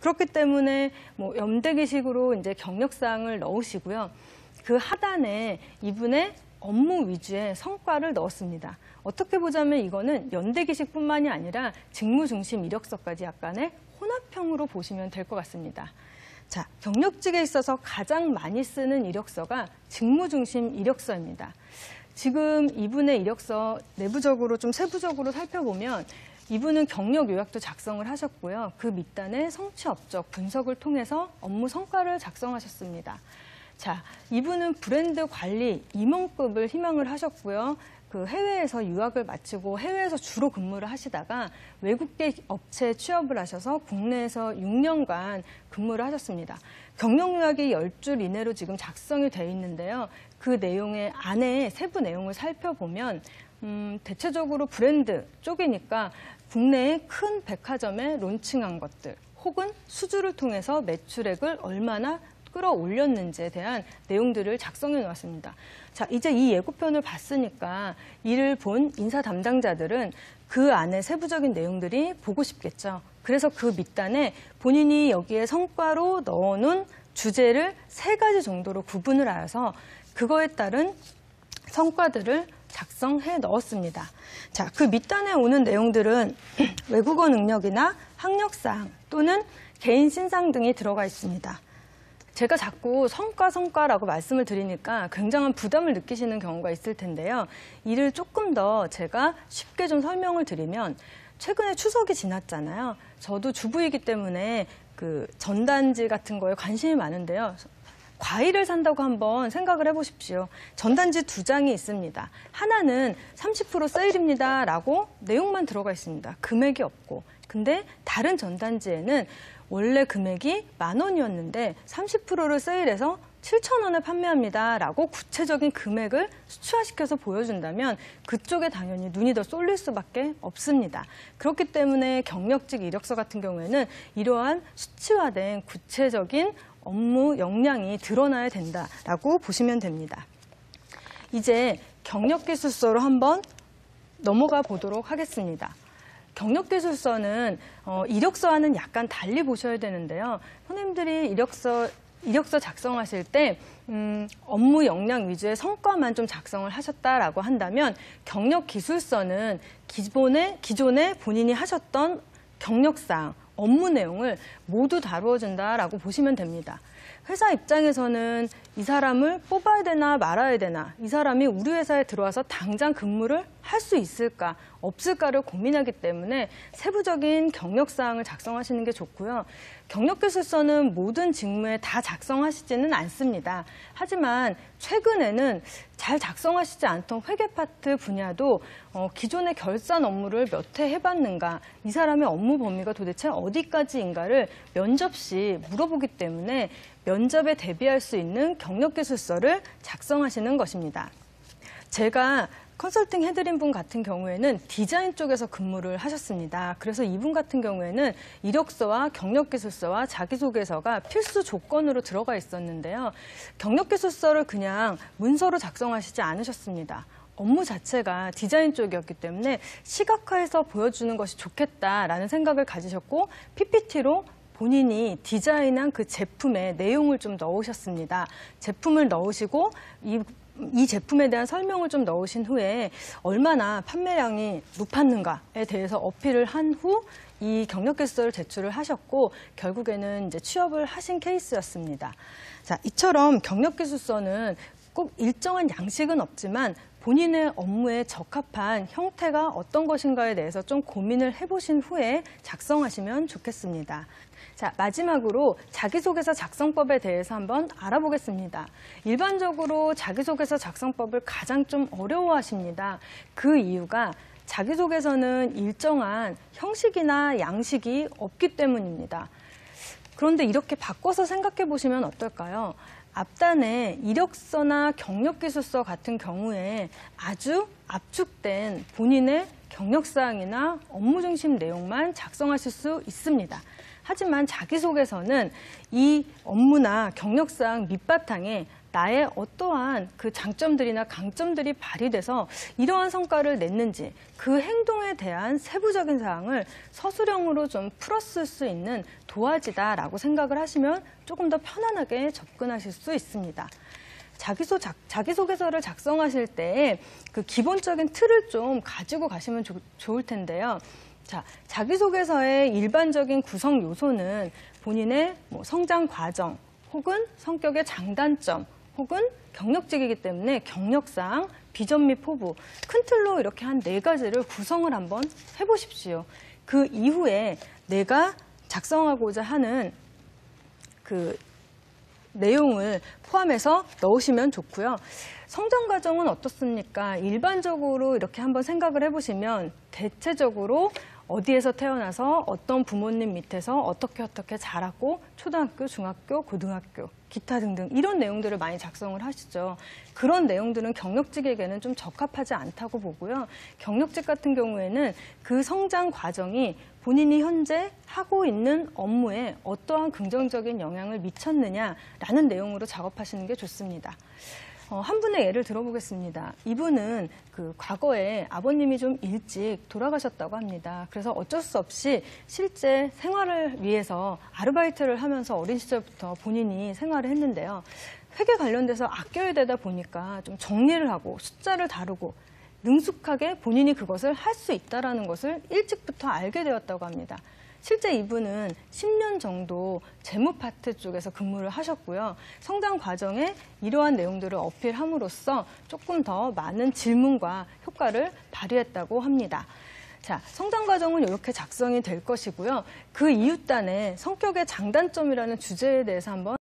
그렇기 때문에 뭐 염대기식으로 이제 경력사항을 넣으시고요. 그 하단에 이분의 업무 위주의 성과를 넣었습니다. 어떻게 보자면 이거는 연대기식뿐만이 아니라 직무중심 이력서까지 약간의 혼합형으로 보시면 될 것 같습니다. 자, 경력직에 있어서 가장 많이 쓰는 이력서가 직무중심 이력서입니다. 지금 이분의 이력서 내부적으로 좀 세부적으로 살펴보면 이분은 경력 요약도 작성을 하셨고요. 그 밑단에 성취 업적 분석을 통해서 업무 성과를 작성하셨습니다. 자, 이분은 브랜드 관리 임원급을 희망을 하셨고요. 그 해외에서 유학을 마치고 해외에서 주로 근무를 하시다가 외국계 업체에 취업을 하셔서 국내에서 6년간 근무를 하셨습니다. 경력 요약이 10줄 이내로 지금 작성이 되어 있는데요. 그 내용의 안에 세부 내용을 살펴보면 대체적으로 브랜드 쪽이니까 국내의 큰 백화점에 론칭한 것들 혹은 수주를 통해서 매출액을 얼마나 끌어올렸는지에 대한 내용들을 작성해 놓았습니다. 자, 이제 이 예고편을 봤으니까 이를 본 인사 담당자들은 그 안에 세부적인 내용들이 보고 싶겠죠. 그래서 그 밑단에 본인이 여기에 성과로 넣어놓은 주제를 3가지 정도로 구분을 하여서 그거에 따른 성과들을 작성해 넣었습니다. 자, 그 밑단에 오는 내용들은 외국어 능력이나 학력사항 또는 개인 신상 등이 들어가 있습니다. 제가 자꾸 성과라고 말씀을 드리니까 굉장한 부담을 느끼시는 경우가 있을 텐데요. 이를 조금 더 제가 쉽게 좀 설명을 드리면 최근에 추석이 지났잖아요. 저도 주부이기 때문에 그 전단지 같은 거에 관심이 많은데요. 과일을 산다고 한번 생각을 해보십시오. 전단지 2장이 있습니다. 하나는 30% 세일입니다 라고 내용만 들어가 있습니다. 금액이 없고. 근데 다른 전단지에는 원래 금액이 10,000원이었는데 30%를 세일해서 7,000원에 판매합니다 라고 구체적인 금액을 수치화시켜서 보여준다면 그쪽에 당연히 눈이 더 쏠릴 수밖에 없습니다. 그렇기 때문에 경력직 이력서 같은 경우에는 이러한 수치화된 구체적인 업무 역량이 드러나야 된다라고 보시면 됩니다. 이제 경력기술서로 한번 넘어가 보도록 하겠습니다. 경력기술서는 이력서와는 약간 달리 보셔야 되는데요. 선생님들이 이력서 작성하실 때 업무 역량 위주의 성과만 좀 작성을 하셨다라고 한다면 경력기술서는 기존에 본인이 하셨던 경력사항, 업무 내용을 모두 다루어준다라고 보시면 됩니다. 회사 입장에서는 이 사람을 뽑아야 되나 말아야 되나, 이 사람이 우리 회사에 들어와서 당장 근무를 할 수 있을까 없을까를 고민하기 때문에 세부적인 경력사항을 작성하시는 게 좋고요. 경력기술서는 모든 직무에 다 작성하시지는 않습니다. 하지만 최근에는 잘 작성하시지 않던 회계 파트 분야도 기존의 결산 업무를 몇 회 해봤는가, 이 사람의 업무 범위가 도대체 어디까지인가를 면접 시 물어보기 때문에 면접에 대비할 수 있는 경력기술서를 작성하시는 것입니다. 제가 컨설팅 해드린 분 같은 경우에는 디자인 쪽에서 근무를 하셨습니다. 그래서 이분 같은 경우에는 이력서와 경력기술서와 자기소개서가 필수 조건으로 들어가 있었는데요. 경력기술서를 그냥 문서로 작성하시지 않으셨습니다. 업무 자체가 디자인 쪽이었기 때문에 시각화해서 보여주는 것이 좋겠다라는 생각을 가지셨고 PPT로 본인이 디자인한 그 제품의 내용을 좀 넣으셨습니다. 제품을 넣으시고 이 제품에 대한 설명을 좀 넣으신 후에 얼마나 판매량이 높았는가에 대해서 어필을 한 후 이 경력기술서를 제출을 하셨고 결국에는 이제 취업을 하신 케이스였습니다. 자, 이처럼 경력기술서는 꼭 일정한 양식은 없지만 본인의 업무에 적합한 형태가 어떤 것인가에 대해서 좀 고민을 해보신 후에 작성하시면 좋겠습니다. 자, 마지막으로 자기소개서 작성법에 대해서 한번 알아보겠습니다. 일반적으로 자기소개서 작성법을 가장 좀 어려워하십니다. 그 이유가 자기소개서는 일정한 형식이나 양식이 없기 때문입니다. 그런데 이렇게 바꿔서 생각해 보시면 어떨까요? 앞단에 이력서나 경력기술서 같은 경우에 아주 압축된 본인의 경력사항이나 업무 중심 내용만 작성하실 수 있습니다. 하지만 자기소개서는 이 업무나 경력사항 밑바탕에 나의 어떠한 그 장점들이나 강점들이 발휘돼서 이러한 성과를 냈는지 그 행동에 대한 세부적인 사항을 서술형으로 좀 풀었을 수 있는 도화지다라고 생각을 하시면 조금 더 편안하게 접근하실 수 있습니다. 자기소개서를 작성하실 때 그 기본적인 틀을 좀 가지고 가시면 좋을 텐데요. 자, 자기소개서의 일반적인 구성 요소는 본인의 성장 과정, 혹은 성격의 장단점, 혹은 경력직이기 때문에 경력상, 비전 및 포부, 큰 틀로 이렇게 한 4가지를 구성을 한번 해보십시오. 그 이후에 내가 작성하고자 하는 그 내용을 포함해서 넣으시면 좋고요. 성장 과정은 어떻습니까? 일반적으로 이렇게 한번 생각을 해보시면 대체적으로 어디에서 태어나서 어떤 부모님 밑에서 어떻게 자랐고 초등학교, 중학교, 고등학교, 기타 등등 이런 내용들을 많이 작성을 하시죠. 그런 내용들은 경력직에게는 좀 적합하지 않다고 보고요. 경력직 같은 경우에는 그 성장 과정이 본인이 현재 하고 있는 업무에 어떠한 긍정적인 영향을 미쳤느냐라는 내용으로 작업하시는 게 좋습니다. 한 분의 예를 들어보겠습니다. 이분은 그 과거에 아버님이 좀 일찍 돌아가셨다고 합니다. 그래서 어쩔 수 없이 실제 생활을 위해서 아르바이트를 하면서 어린 시절부터 본인이 생활을 했는데요. 회계 관련돼서 아껴야 되다 보니까 좀 정리를 하고 숫자를 다루고 능숙하게 본인이 그것을 할 수 있다는 것을 일찍부터 알게 되었다고 합니다. 실제 이분은 10년 정도 재무 파트 쪽에서 근무를 하셨고요. 성장 과정에 이러한 내용들을 어필함으로써 조금 더 많은 질문과 효과를 발휘했다고 합니다. 자, 성장 과정은 이렇게 작성이 될 것이고요. 그 이웃단의 성격의 장단점이라는 주제에 대해서 한번